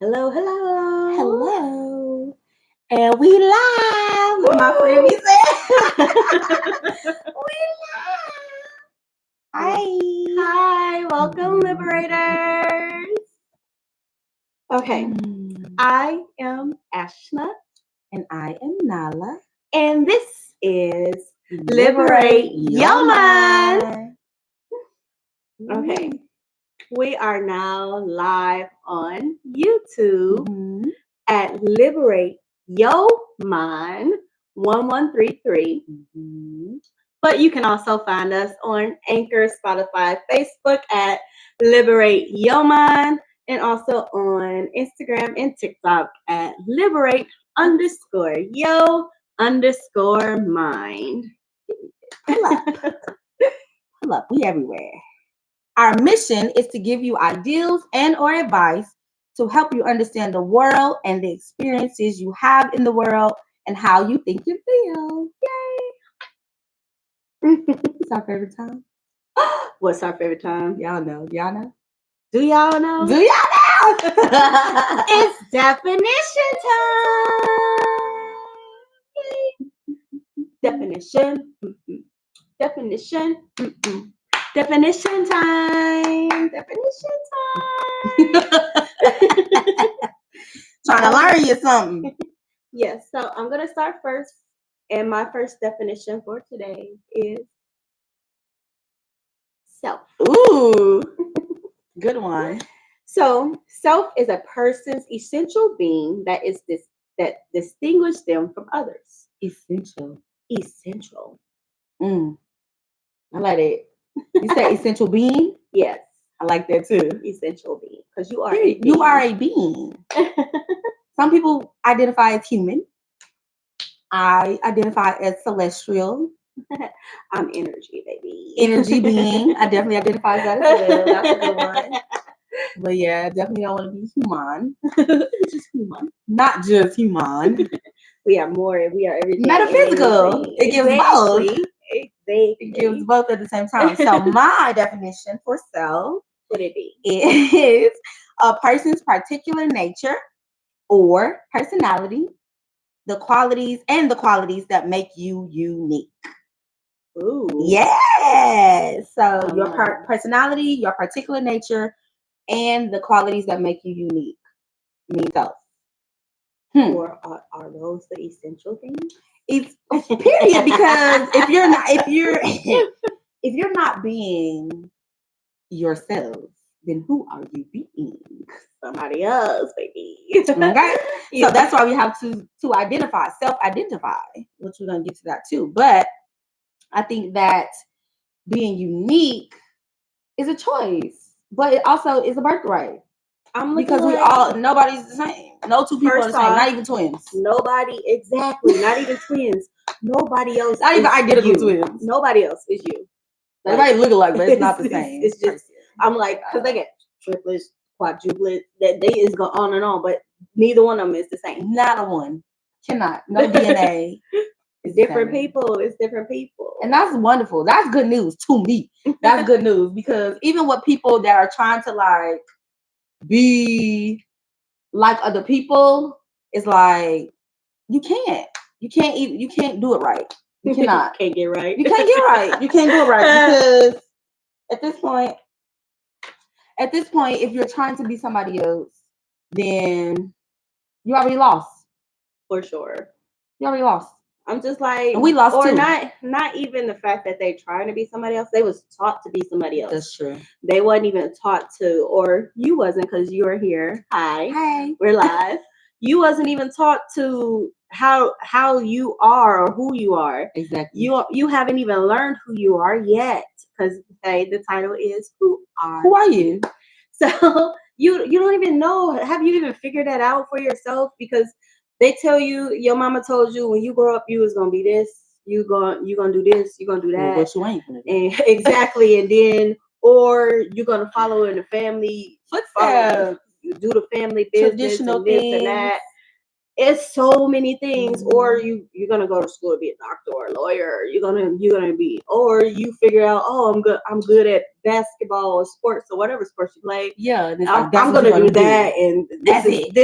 Hello, hello. Hello. And we live. My friend he said. We live. Hi. Hi, welcome, Liberators. Okay, I am Ashna, And I am Nala. and this is Liberate Your Mind. Okay, we are now live on YouTube Mhm. at Liberate Your Mind 1133. Mhm. But you can also find us on Anchor, Spotify, Facebook at Liberate Your Mind, and also on Instagram and TikTok at Liberate_Yo_Mind. Pull up. Pull up. We everywhere. Our mission is to give you ideals and or advice to help you understand the world and the experiences you have in the world and how you think you feel. Yay! It's our favorite time. What's our favorite time? Y'all know. Y'all know. Do y'all know? Do y'all know? It's definition time. Definition. Definition. Definition time. Definition time. Trying to learn you something. Yes, so I'm going to start first. And my first definition for today is self. Ooh, good one. So, self is a person's essential being that distinguishes them from others. Essential. Essential. I like it. You said essential being? Yes. I like that too. Essential being. Because you are a being. You are a being. Some people identify as human. I identify as celestial. I'm energy, baby. Energy being. I definitely identify as that as well. That's a good one. But yeah, definitely don't want to be human. Just human. Not just human. We are more. We are everything. Metaphysical. It gives both. Exactly. It gives both at the same time. So my definition for self would it be? Is a person's particular nature or personality, the qualities that make you unique. Ooh. Yes. So your personality, your particular nature, and the qualities that make you unique. Means self. Or are those the essential things? It's period, because if you're not being yourself, then who are you being? Somebody else, baby. Okay. So that's why we have to self-identify, which we're gonna get to that too. But I think that being unique is a choice, but it also is a birthright. Because nobody's the same. No two people are the same. Not even twins. Nobody, exactly. Not even twins. Nobody else. Not even identical twins. Nobody else is you. They might look alike, but it's not the same. It's just, I'm like, because they get triplets, quadruplets, that they is go on and on, but neither one of them is the same. Not a one. Cannot. No DNA. It's different people. It's different people. And that's wonderful. That's good news to me. That's good news, because even with people that are trying to like be like other people, it's like you can't do it right. You cannot. Can't get right. You can't get right. You can't do it right, because at this point, if you're trying to be somebody else, then you already lost. For sure. You already lost. I'm just like, and we lost or too. Not even the fact that they trying to be somebody else. They was taught to be somebody else. That's true. They wasn't even taught to, or you wasn't, because you were here. Hi, we're live. You wasn't even taught to how you are or who you are. Exactly. You haven't even learned who you are yet, because the title is Who Are You? So you don't even know. Have you even figured that out for yourself? Because they tell you, your mama told you when you grow up you was gonna be this, you gonna do this, you gonna do that. Well, you ain't gonna do. And exactly, and then or you're gonna follow in the family footsteps, do the family business, traditional and this things. and that. it's so many things. Or Mhm. you're gonna go to school to be a doctor or a lawyer. You're gonna be, or you figure out, oh, I'm good at basketball or sports or whatever sports you play. Yeah, and it's I'm, like that's I'm what gonna you're do gonna that, do. and That's it.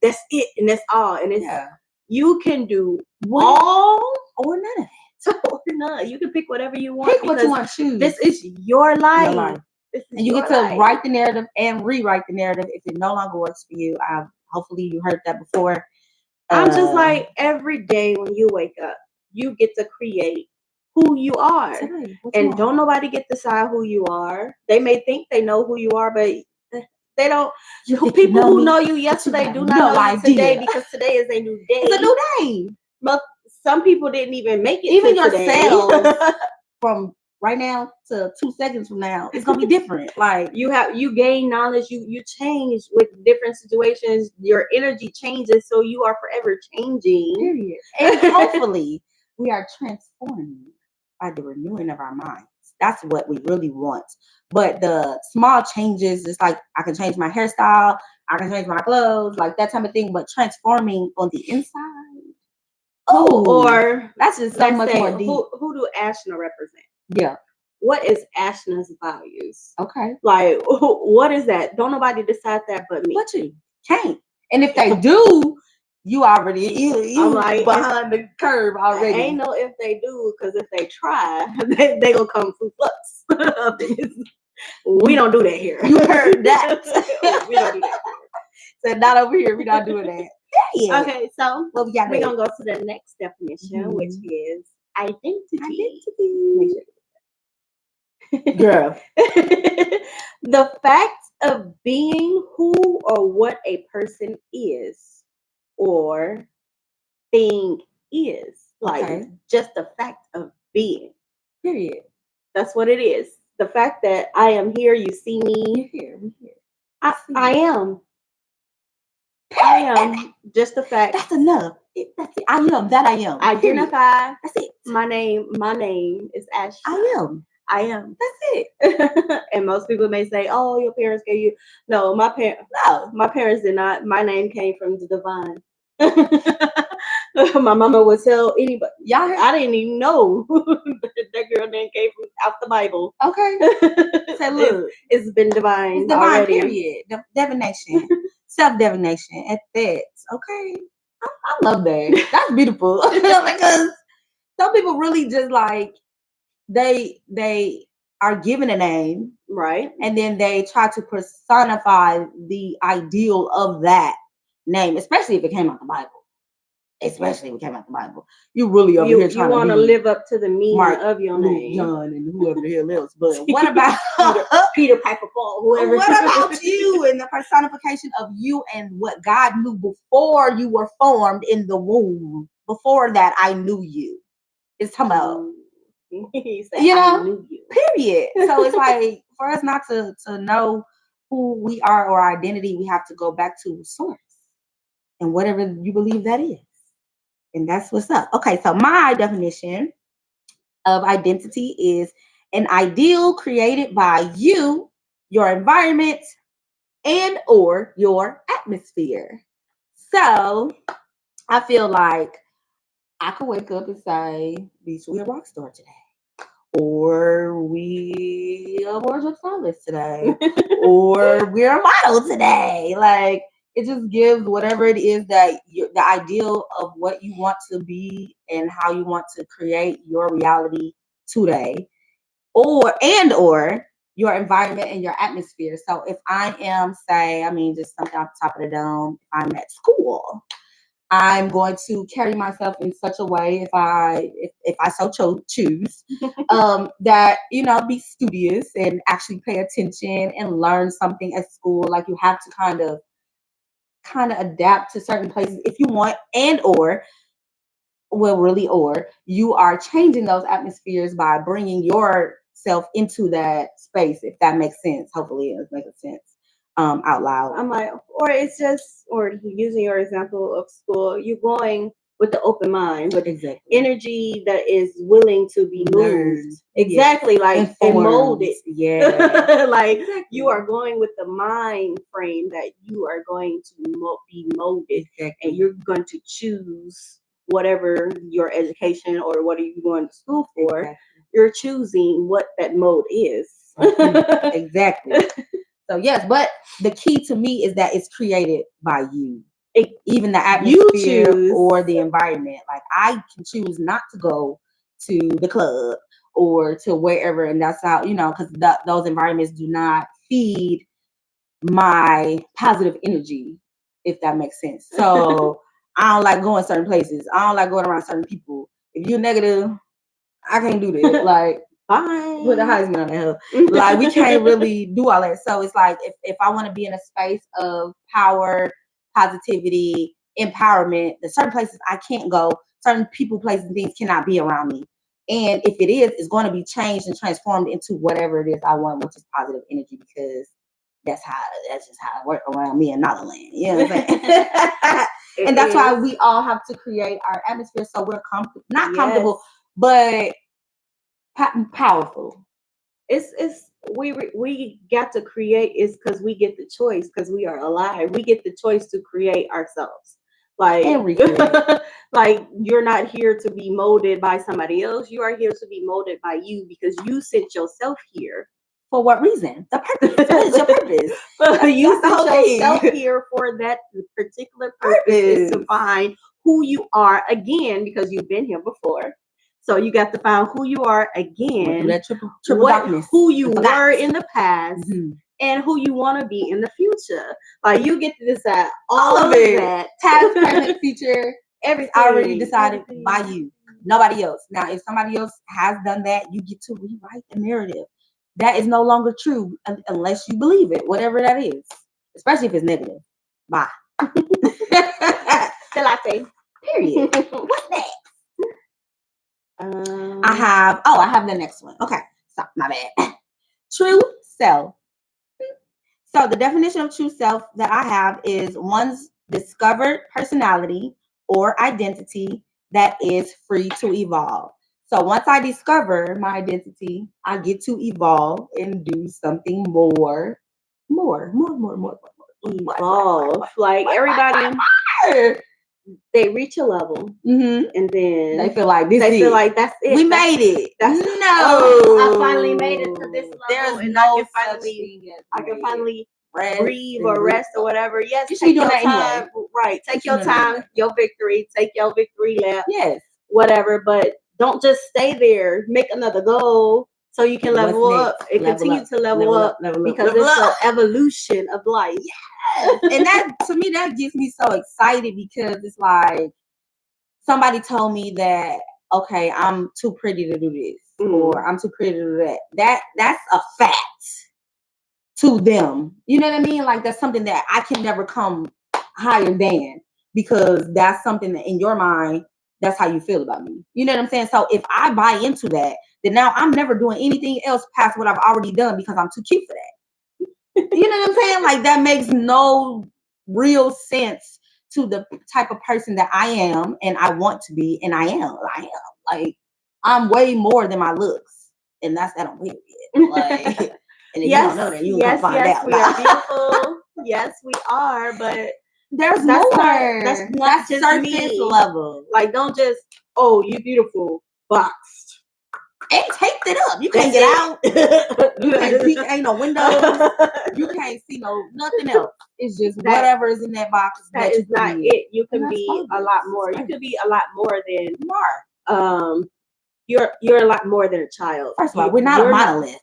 that's it, and that's all. And it's Yeah. you can do What all or none of it. or none. You can pick whatever you want Pick what you because want to choose. this is your life. Your life. This is And you your get to life. write the narrative and rewrite the narrative if it no longer works for you. Hopefully you heard that before. I'm just like, every day when you wake up, you get to create who you are. Today, what you And want? don't nobody get to decide who you are. They may think they know who you are, but they don't. You think People you know who me, know you but you yesterday have do no not know you today idea. because today is a new day. It's a new day. But some people didn't even make it Even to yourself today. from right now to 2 seconds from now, it's gonna be different. Like you gain knowledge, you change with different situations, your energy changes, so you are forever changing. period. And hopefully we are transforming by the renewing of our minds. That's what we really want. But the small changes, it's like I can change my hairstyle, I can change my clothes, like that type of thing. But transforming on the inside, Or that's just so let's much say, more deep. who do Ashna represent? Yeah. What is Ashna's values? Okay. Like, what is that? Don't nobody decide that but me. But you can't. And if they do, you already you I'm like, behind the curve already. Ain't no if they do, because if they try, they gonna come through flux. We don't do that here. You heard that. We don't do that. Said not over here. We're not doing that. Yeah. Okay, so Well, we got we're gonna go to the next definition, which is identity. Girl. The fact of being who or what a person is or thing is. Like, Okay. just the fact of being. Period. That's what it is. The fact that I am here, you see me. You're here. We're here. I am. I am. Just the fact. That's enough. That's it. I am that I am. Identify. Period. That's it. My name is Ashley. I am. I am. That's it. And most people may say, "Oh, your parents gave you." No, my parents did not. My name came from the divine. My mama would tell anybody. Y'all heard? I didn't even know that girl name came from out the Bible. Okay. Say, look, it's been divine. it's divine. Already. Period. Divination, self-divination at that. Okay. I love that. That's beautiful because some people really just like they are given a name, right, and then they try to personify the ideal of that name, especially if it came out the Bible. Especially if it came out the Bible, you really over here trying you want to live up to the meaning Mark, of your Luke, name, John, and whoever the hell else. But what about Peter Piper Paul, whoever? What about you and the personification of you and what God knew before you were formed in the womb? Before that, I knew you. It's talking about, He said, you know, I knew you. Period. So it's like for us not to know who we are or our identity, we have to go back to source and whatever you believe that is. And that's what's up. Okay, so my definition of identity is an ideal created by you, your environment, and or your atmosphere. So I feel like I could wake up and say, "Beach, we a rock star today," or "We a wardrobe stylist today," or "We're a model today." Like it just gives whatever it is that the ideal of what you want to be and how you want to create your reality today, or your environment and your atmosphere. So if I am, say, just something off the top of the dome, if I'm at school, I'm going to carry myself in such a way, if I so choose, that be studious and actually pay attention and learn something at school. Like you have to kind of adapt to certain places if you want, and or you are changing those atmospheres by bringing yourself into that space, if that makes sense. Hopefully it makes sense out loud. I'm like, or it's just, or using your example of school, you're going with the open mind, with Exactly. energy that is willing to be moved. Learn. Exactly, Yes. like and Informed. molded. Yeah. Like Exactly. you are going with the mind frame that you are going to be molded, Exactly. and you're going to choose whatever your education or what are you going to school for. Exactly. You're choosing what that mode is. Exactly. So yes, but the key to me is that it's created by you. Even the atmosphere or the environment. Like I can choose not to go to the club or to wherever, and that's how, you know, because those environments do not feed my positive energy, if that makes sense. So I don't like going certain places. I don't like going around certain people. If you're negative, I can't do that. Like, fine. Put the Heisman on the hill. Like we can't really do all that. So it's like if I want to be in a space of power, positivity, empowerment, there's certain places I can't go. Certain people, places, and things cannot be around me. And if it is, it's going to be changed and transformed into whatever it is I want, which is positive energy, because that's just how it works around me and not a land. You know what I'm saying? And that's why we all have to create our atmosphere so we're comfortable, not comfortable, but powerful. It's we got to create is because we get the choice, because we are alive. We get the choice to create ourselves. Like like you're not here to be molded by somebody else. You are here to be molded by you, because you sent yourself here. For what reason? The purpose. What is your purpose? You sent yourself here for that particular purpose is to find who you are again, because you've been here before. So you got to find who you are again, that triple darkness, who you were in the past, and who you want to be in the future. Like you get to decide all of it. That past, present, future, everything already decided by you, nobody else. Now, if somebody else has done that, you get to rewrite the narrative. That is no longer true unless you believe it, whatever that is, especially if it's negative. Bye. Till I say, period. What's next? I have the next one. Okay, stop, my bad. True self. So the definition of true self that I have is one's discovered personality or identity that is free to evolve. So once I discover my identity, I get to evolve and do something more. Evolve. Like everybody, they reach a level, and then they feel like feel like that's it. We made it. I finally made it to this level. There's no I can finally breathe or rest or whatever. Yes, you should be doing that anyway. Right. Take your time, your victory. Take your victory lap. Yes. Whatever, but don't just stay there. Make another goal so you can level up and continue to level up because it's an evolution of life. Yes. And that, to me, that gets me so excited because it's like somebody told me that, okay, I'm too pretty to do this or I'm too pretty to do that. That's a fact to them. You know what I mean? Like that's something that I can never come higher than, because that's something that in your mind, that's how you feel about me. You know what I'm saying? So if I buy into that, then now I'm never doing anything else past what I've already done because I'm too cute for that. You know what I'm saying? Like that makes no real sense to the type of person that I am and I want to be, and I am. Like I'm way more than my looks, and that's that I'm weird. Like, and if you don't know that, you can find out. We are beautiful. Yes, we are, but there's more. That's not just surface level. Like, don't just, oh, you beautiful, boxed. And taped it up. You can't get out. You can't see, ain't no windows. You can't see nothing else. It's just whatever is in that box. That is not it. You can be a lot more. You can be a lot more than you're a lot more than a child. First of all, we're not a monolith.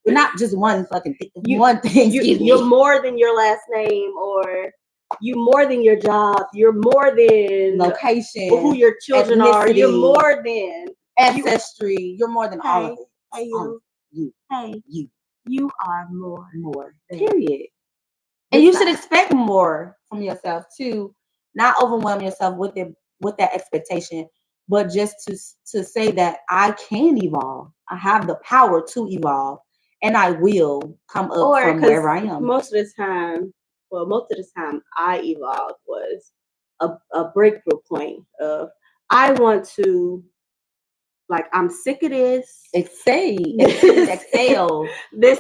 We're not just one fucking thing. One thing. You're more than your last name, or you more than your job. You're more than location, who your children are. You're more than ancestry. You're more than all of it. Hey, you. Hey, you. You are more. Period. And you should expect more from yourself too. Not overwhelm yourself with that expectation, but just to say that I can evolve. I have the power to evolve. And I will come up from wherever I am. Most of the time I evolved was a breakthrough point of I want to, like, I'm sick of this. Excel. This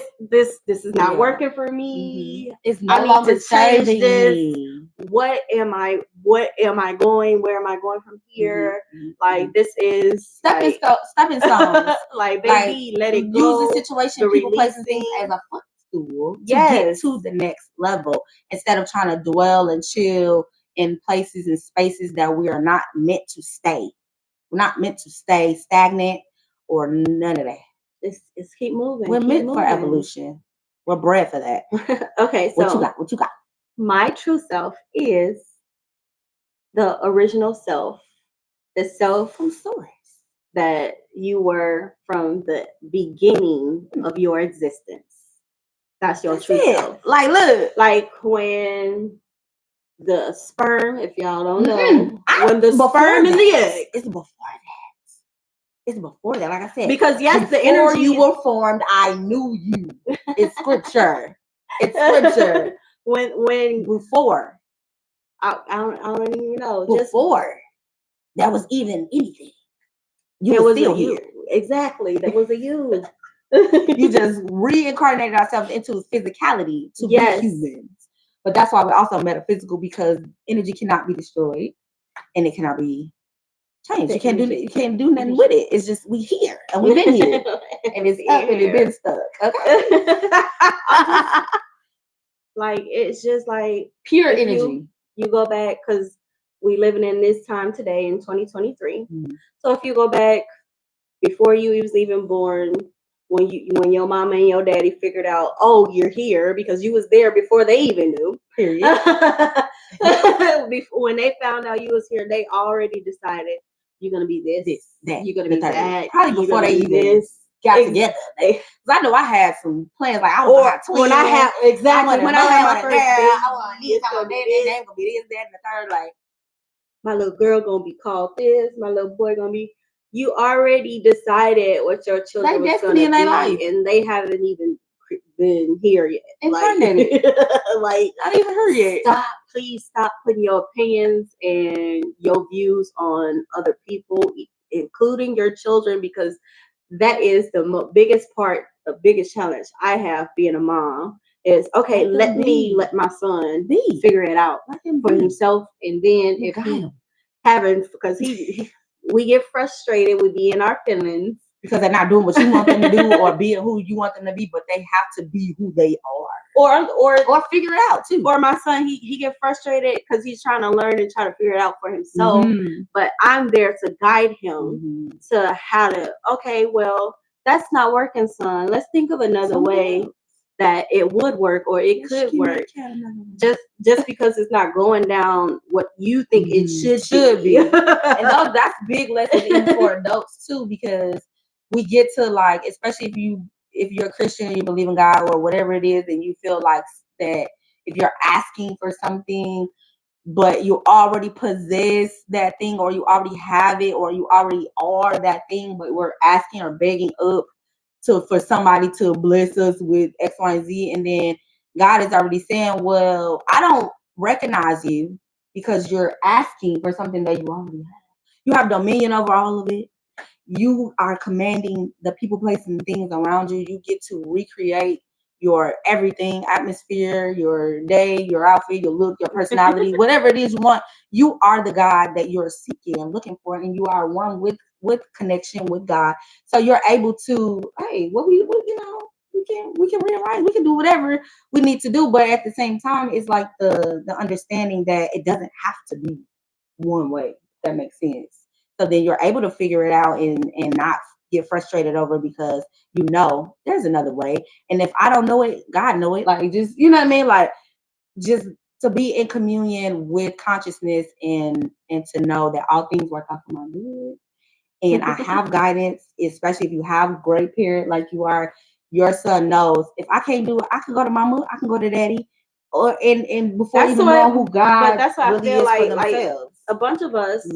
is not working for me. Mm-hmm. It's no longer serving me. What am I going? Where am I going from here? Mm-hmm. Like, this is stepping stones. Like, baby, let it go. Use the situation, people, places, things as a footstool to get to the next level, instead of trying to dwell and chill in places and spaces that we are not meant to stay. We're not meant to stay stagnant or none of that. It's keep moving. We're meant for evolution. We're bred for that. Okay, so what you got? My true self is the original self, the self from source that you were from the beginning of your existence. That's your true self. Like, look, like when the sperm, if y'all don't know, when the sperm and the egg, it's before that. It's before that, like I said. Because yes, the energy energy you were formed, I knew you. It's scripture. It's scripture. when before, I don't even know. Before that was even anything. You were still here. Exactly. That was a you. You just reincarnated ourselves into physicality to be humans. But that's why we're also metaphysical, because energy cannot be destroyed and it cannot be changed. You can't do nothing with it. It's just we here and we've been here and it's up and it's been stuck. Okay. Like, it's just like pure energy. You go back, because we living in this time today in 2023. So if you go back before you was even born, when your mama and your daddy figured out, oh, you're here, because you was there before they even knew. Period. When they found out you was here, they already decided you're gonna be this, that, you're gonna be that. Probably before they even got together. Because I know I had some plans, like I want to have twins. When I had when I had my first baby, I want these, I want that, and they gonna be this, that, and the third. Like, my little girl gonna be called this, my little boy gonna be. You already decided what your children was going to be, life. And they haven't even been here yet. Incarnated. Like, not even her yet. Please stop putting your opinions and your views on other people, including your children, because that is the biggest challenge I have being a mom. Is okay. Let my son figure it out for himself, and then if he because we get frustrated, we be in our feelings because they're not doing what you want them to do or being who you want them to be, but they have to be who they are. Or figure it out too. Or my son, he get frustrated because he's trying to learn and try to figure it out for himself. But I'm there to guide him to how to, okay, well, that's not working, son. Let's think of another way that it would work, or it could work. Just because it's not going down what you think it should be. And that's big lessons even for adults too, because we get to, like, especially if you're a Christian and you believe in God or whatever it is, and you feel like that if you're asking for something but you already possess that thing, or you already have it, or you already are that thing, but we're asking or begging up for somebody to bless us with X, Y, and Z, and then God is already saying, well, I don't recognize you because you're asking for something that you already have. You have dominion over all of it. You are commanding the people, places, and things around you. You get to recreate your everything, atmosphere, your day, your outfit, your look, your personality, whatever it is you want. You are the God that you're seeking and looking for, and you are one with connection with God. So you're able to, hey, we can rewrite, we can do whatever we need to do, but at the same time, it's like the understanding that it doesn't have to be one way. If that makes sense. So then you're able to figure it out and not get frustrated over, because you know there's another way. And if I don't know it, God know it. Like, just, you know what I mean? Like, just to be in communion with consciousness and to know that all things work out for my good. And I have guidance, especially if you have great parent like you are. Your son knows, if I can't do it, I can go to mama, I can go to daddy, or and before that's even knowing who God, but that's what really I feel is for themselves. A bunch of us,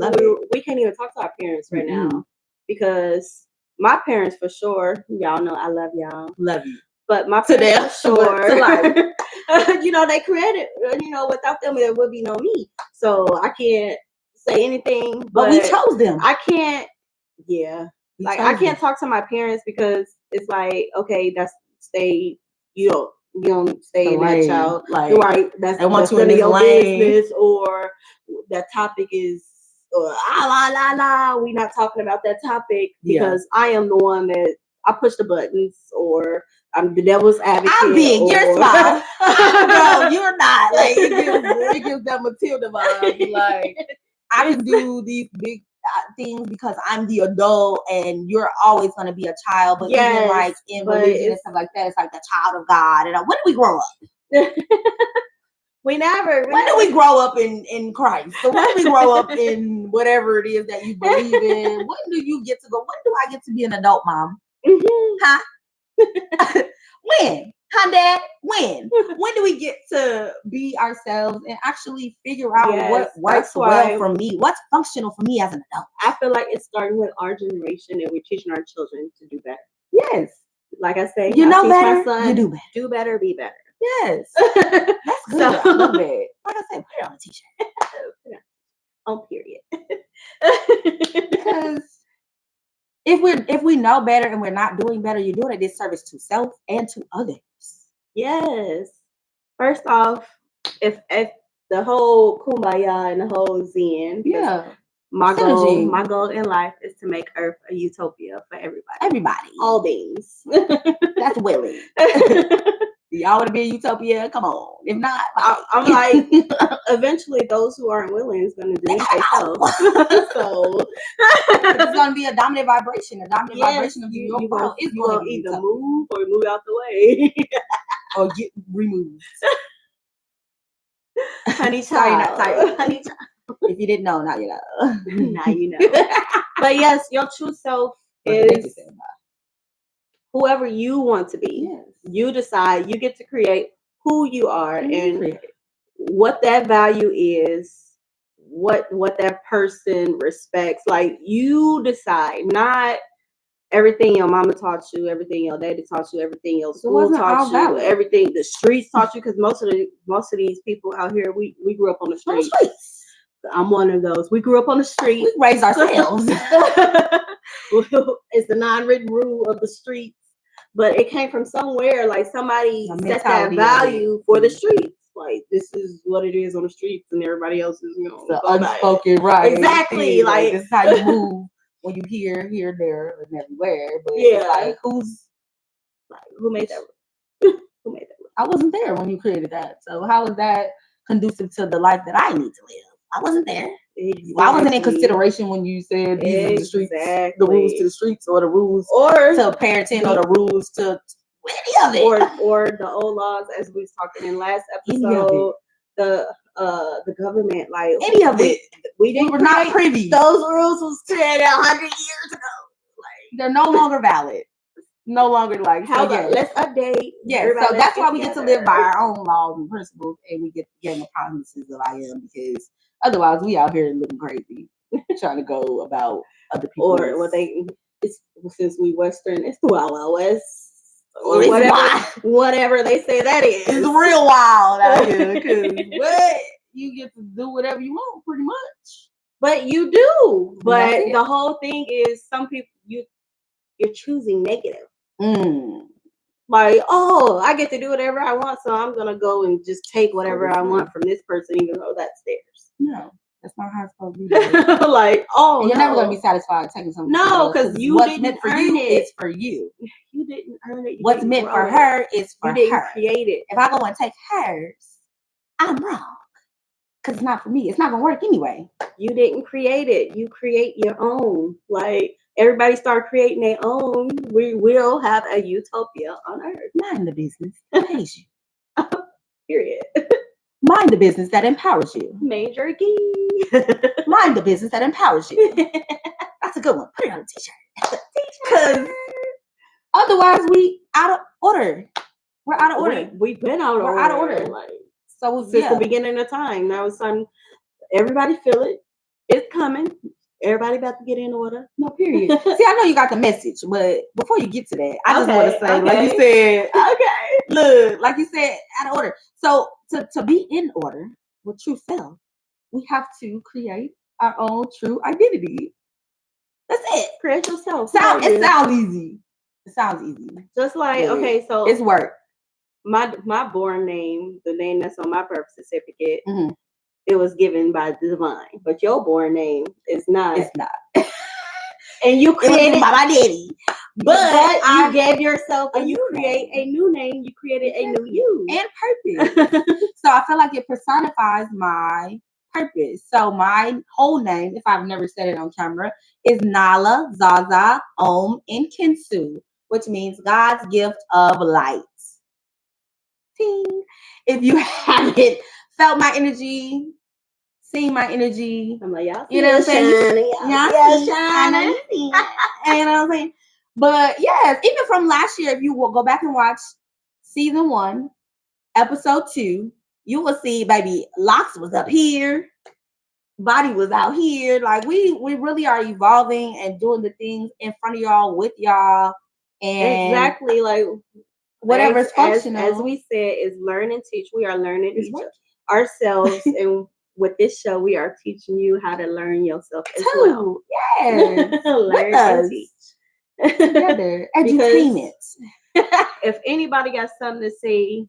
we can't even talk to our parents right now, because my parents, for sure, y'all know I love y'all. Love you. but my To them, parents for sure. to life. You know, they created. You know, without them, there would be no me. So I can't say anything. But we chose them. I can't. Yeah, like I can't talk to my parents because it's like, okay, that's stay. You don't stay in that child. Like, you're right. That's none of your business, or that topic is we not talking about that topic because I am the one that I push the buttons, or I'm the devil's advocate. I'm big, you're small. No, you're not. Like it gives that Matilda vibe. Like I can do these big things because I'm the adult, and you're always going to be a child. But even like in religion and stuff like that, it's like the child of God. And when do we grow up? We never. When do we grow up in Christ? So when do we grow up in whatever it is that you believe in? When do you get to go? When do I get to be an adult, Mom? Huh? When? Huh, Dad? When? When do we get to be ourselves and actually figure out what works well for me? What's functional for me as an adult? I feel like it's starting with our generation, and we're teaching our children to do better. Yes. Like I say, you know better, my son, you do better. Do better, be better. Yes. That's good. I love it. Like I said, put it on a t-shirt. On period. Because if we know better and we're not doing better, you're doing a disservice to self and to others. Yes. First off, if the whole kumbaya and the whole zen, my goal in life is to make Earth a utopia for everybody, all beings. That's willing. Y'all want to be a utopia? Come on. If not, I'm like, eventually those who aren't willing is going to do it themselves. So it's going to be a dominant vibration. A dominant vibration of your world is going to either move or move out the way, or get removed. Honey child. Honey child. If you didn't know, now you know. Now you know. But yes, your true self is whoever you want to be. Yes. You decide. You get to create who you are and what that value is, what that person respects. Like you decide, not everything your mama taught you, everything your daddy taught you, everything your school taught you, everything the streets taught you. Because most of these people out here, we grew up on the streets. I'm one of those. We grew up on the street. We raised ourselves. It's the non-written rule of the streets, but it came from somewhere. Like somebody set that value for the streets. Like this is what it is on the streets, and everybody else is, the unspoken right. Exactly. Like this is how you move when you here, there, and everywhere. But it's like who made that? Who made that? I wasn't there when you created that. So how is that conducive to the life that I need to live? I wasn't there. Exactly. I wasn't in consideration when you said these are the streets, the rules to the streets, or the rules to parenting, or the rules to any of it, or the old laws, as we was talking in last episode. The government, like any of it, we were not privy. Those rules was created 100 years ago. Like they're no longer valid. No longer like let's update. Yeah, so that's why we get to live by our own laws and principles, and we get the promises of I am, because otherwise we out here living crazy, trying to go about other people. Or what since we Western, it's the Wild Wild West. Or whatever they say that is. It's real wild out here, but you get to do whatever you want, pretty much. But you do. But the whole thing is, some people you're choosing negative. Like, I get to do whatever I want, so I'm gonna go and just take whatever I want from this person, even though that's theirs. No, that's not how it's supposed to be. Like, and you're never gonna be satisfied taking something. No, because what's meant for you is for you. You didn't earn it. What's meant for her is for her. You didn't create it. If I go and take hers, I'm wrong. Because it's not for me. It's not gonna work anyway. You didn't create it. You create your own. Like, everybody start creating their own. We will have a utopia on Earth. Mind the business that pays you. Period. Mind the business that empowers you. Major key. Mind the business that empowers you. That's a good one. Put it on a t-shirt. Because otherwise we out of order. We're out of order. We've been out of order. We're out of order. Like, so since the beginning of time. Now it's time. Everybody feel it. It's coming. Everybody about to get in order. No, period. See, I know you got the message, but before you get to that, I just want to say, like you said, look, like you said, out of order. So to be in order with true self, we have to create our own true identity. That's it. Create yourself. It sounds easy. It sounds easy. Just like, okay, so it's work. My born name, the name that's on my birth certificate, it was given by the divine. But your born name is not. It's not. And you created by my daddy. But you gave yourself and you create a new name. You created a new you. And purpose. So I feel like it personifies my purpose. So my whole name, if I've never said it on camera, is Nala Zaza Om Nkinsu, which means God's gift of light. Ting. If you haven't felt my energy, seen my energy, I'm like, y'all, you know what I'm saying? Y'all shining. You know what I'm saying? But yes, even from last year, if you will go back and watch season 1, episode 2, you will see, baby, locks was up here, body was out here. Like we really are evolving and doing the things in front of y'all, with y'all, and exactly like whatever's functional. As we said, is learn and teach. We are learning ourselves, and with this show, we are teaching you how to learn yourself as well. Yes, learn and teach together. Edutainment. If anybody got something to say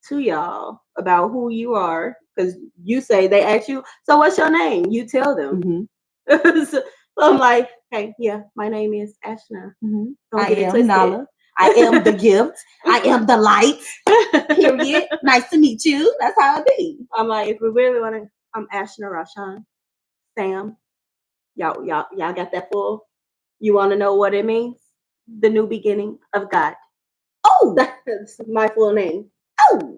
to y'all about who you are, because you say they ask you, so what's your name? You tell them. So I'm like, hey, yeah, my name is Ashna. I am Nala. I am the gift. I am the light. Period. Nice to meet you. That's how it be. I'm like, if we really want to, I'm Ashna Rashan. Sam. Y'all got that full? You want to know what it means? The new beginning of God. Oh, that's my full name. Oh,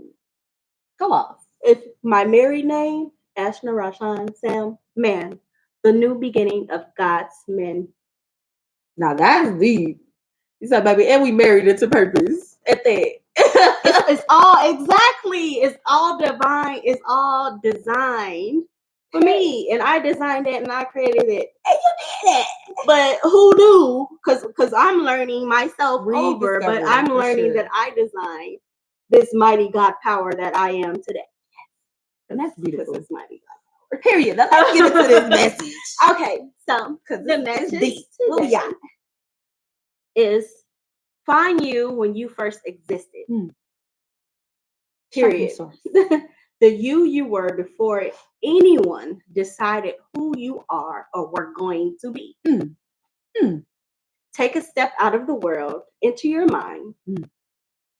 go off. It's my married name, Ashna Rashan Sam Man. The new beginning of God's men. Now that's deep. You said, baby, and we married into purpose. At that. It's all exactly. It's all divine. It's all designed for me, and I designed it and I created it. And you did it. But who knew? Because I'm learning myself over, but I'm learning that I designed this mighty God power that I am today. And that's beautiful. It's mighty God power. Period. Let's get into this message. Okay, so the message is find you when you first existed. Period. The you were before anyone decided who you are or were going to be. Take a step out of the world into your mind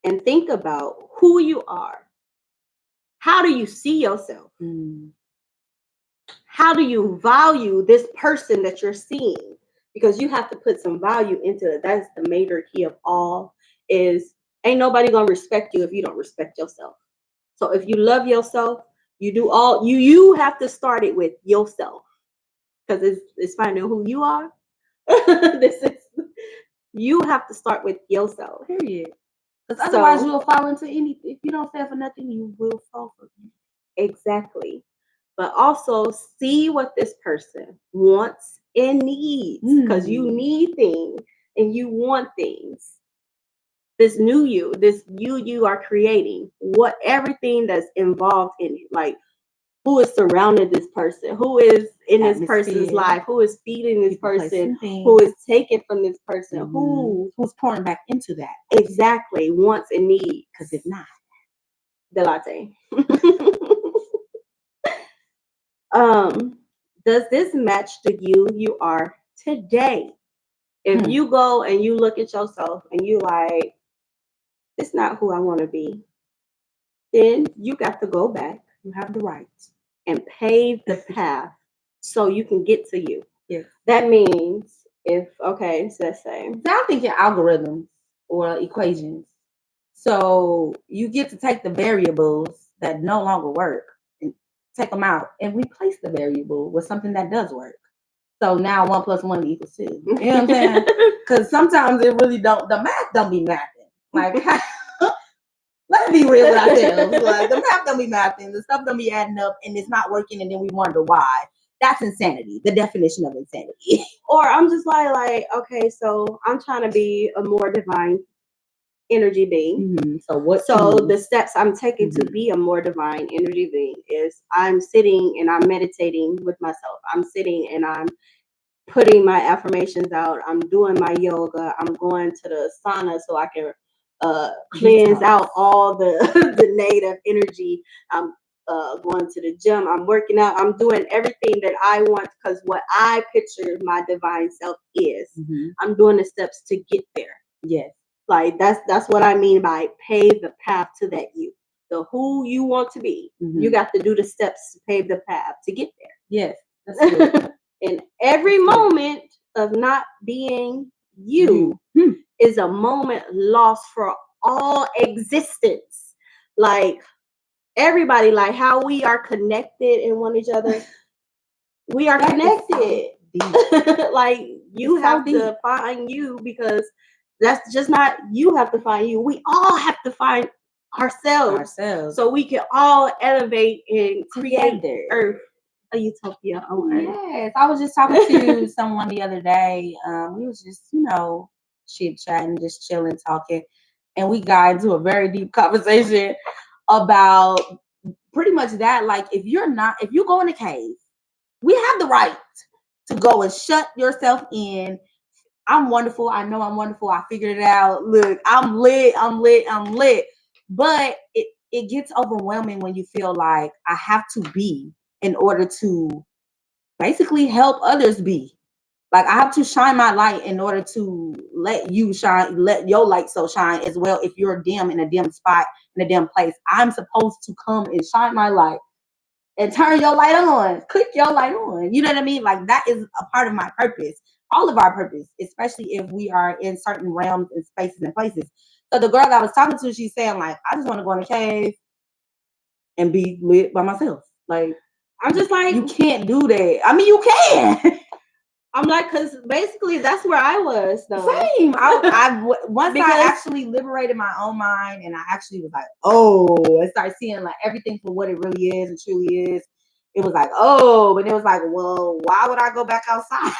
and think about who you are. How do you see yourself? How do you value this person that you're seeing? Because you have to put some value into it. That's the major key of all, is ain't nobody gonna respect you if you don't respect yourself. So if you love yourself, you do all you have to start it with yourself. Because it's finding who you are. You have to start with yourself. Period. Because otherwise you will fall into anything. If you don't stand for nothing, you will fall for it. Exactly. But also see what this person wants and needs. Because you need things and you want things. This new you, this you are creating, everything that's involved in it. Like, who is surrounding this person? Who is in this person's life? Who is feeding this person? Who is taking from this person? Who's pouring back into that? Exactly. Wants and needs. Because if not, the latte. Does this match the you are today? If you go and you look at yourself and you like, it's not who I want to be, then you got to go back. You have the right. And pave the path so you can get to you. Yes. That means so let's say. I'm thinking algorithms or equations. So you get to take the variables that no longer work and take them out and replace the variable with something that does work. So now 1 + 1 = 2. You know what I'm saying? Because sometimes it really the math don't be mathing. Like, let's be real with ourselves. Like, the math don't be mathing. The stuff don't be adding up and it's not working and then we wonder why. That's insanity. The definition of insanity. Or I'm just like, okay, so I'm trying to be a more divine energy being. So the steps I'm taking to be a more divine energy being is I'm sitting and I'm meditating with myself. I'm sitting and I'm putting my affirmations out. I'm doing my yoga. I'm going to the sauna so I can cleanse out all the the negative energy. I'm going to the gym. I'm working out. I'm doing everything that I want because what I picture my divine self is. I'm doing the steps to get there. Yes. Like that's what I mean by pave the path to that you. The who you want to be. You got to do the steps to pave the path to get there. Yes. That's good. And every moment of not being you is a moment lost for all existence. Like everybody, like how we are connected in one each other. We are connected. Like you have to find you because that's just not you have to find you. We all have to find ourselves. So we can all elevate and create Earth. A utopia on Earth. Yes, I was just talking to someone the other day. We was just, chit chatting, just chilling, talking, and we got into a very deep conversation about pretty much that. Like, if you go in a cave, we have the right to go and shut yourself in. I'm wonderful. I know I'm wonderful. I figured it out. Look, I'm lit. But it gets overwhelming when you feel like I have to be in order to basically help others be. Like I have to shine my light in order to let you shine, let your light so shine as well. If you're dim in a dim spot, in a dim place, I'm supposed to come and shine my light and turn your light on, click your light on. You know what I mean? Like that is a part of my purpose, all of our purpose, especially if we are in certain realms and spaces and places. So the girl that I was talking to, she's saying like, I just want to go in a cave and be lit by myself. Like, I'm just like, you can't do that. I mean, you can. I'm like, because basically that's where I was, though. Same. Once I actually liberated my own mind, and I actually was like, oh, I started seeing like everything for what it really is and truly is. It was like, oh, but it was like, well, why would I go back outside?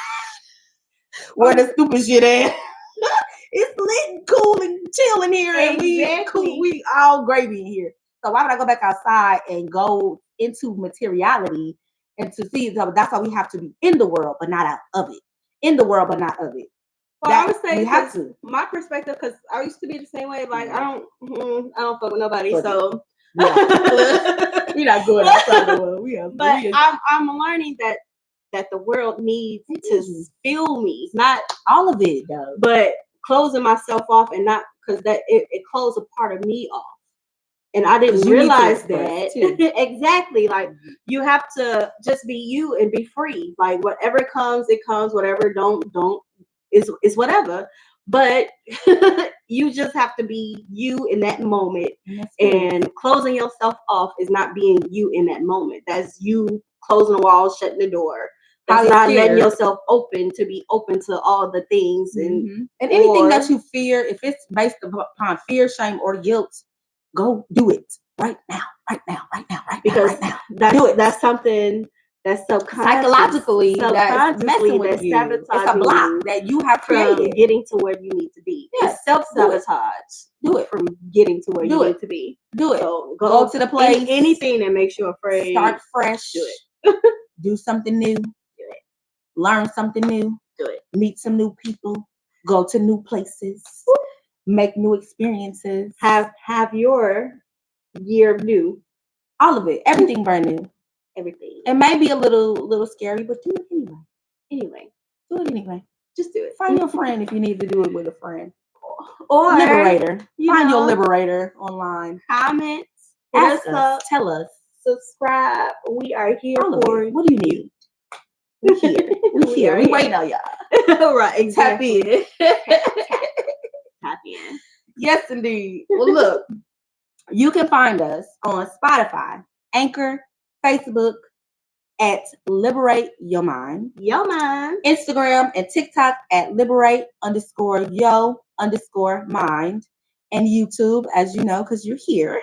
Where the stupid shit at? It's lit and cool and chill in here, and we all gravy in here. So why would I go back outside and go into materiality and to see? So that's why we have to be in the world, but not out of it. In the world, but not of it. Well, I would say, have to. My perspective, because I used to be the same way. Like I don't fuck with nobody. So yeah. We're not going outside the world. But I'm learning that the world needs to feel me, not all of it though, but closing myself off and not because that it closed a part of me off. And I didn't realize that. Exactly. Like you have to just be you and be free. Like whatever comes, it comes. Whatever don't is whatever. But you just have to be you in that moment. And closing yourself off is not being you in that moment. That's you closing the wall, shutting the door. That's not letting yourself open to be open to all the things and anything that you fear. If it's based upon fear, shame, or guilt, go do it right now. Because that's something that's psychologically that's messing with you. It's a block that you have created from getting to where you need to be. Yeah, it's self-sabotage. Do it from getting to where you need to be. Do it. So go to the place. Anything that makes you afraid. Start fresh. Do it. Do something new. Do it. Learn something new. Do it. Meet some new people. Go to new places. Make new experiences. Have your year of new. All of it. Everything brand new. Everything. It may be a little scary, but do it anyway. Do it anyway. Just do it. Find your friend if you need to do it with a friend. Or liberator. Find your liberator online. Comments. Ask us. Tell us. Subscribe. We are here for you. What do you need? We're here. We're here. We waiting on y'all. Right. Exactly. Tap in. Yes, indeed. Well, look. You can find us on Spotify, Anchor, Facebook at Liberate Your Mind. Instagram and TikTok at Liberate_Yo_Mind. And YouTube, as you know, because you're here.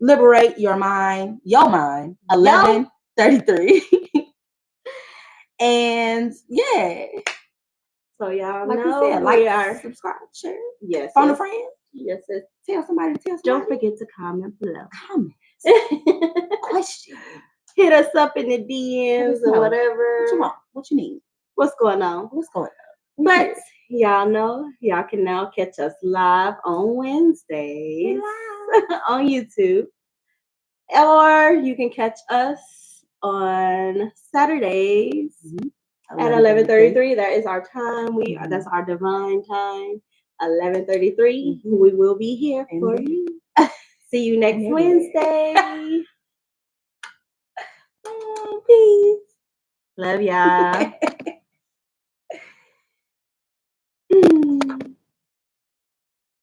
Liberate Your Mind, Yo Mind, 1133. And yeah, So y'all like know we said, we like, are. subscribe, share, Yes. phone a yes, friend, Yes. yes. tell somebody. Don't forget to comment below. Comment, question. Hit us up in the DMs or know. whatever. What you want? What you need? What's going on? What's going on? But y'all know, y'all can now catch us live on Wednesdays on YouTube. Or you can catch us on Saturdays at 11:33. That is our time. That's our divine time. 11:33. We will be here for you. See you next Wednesday. Peace. Love y'all.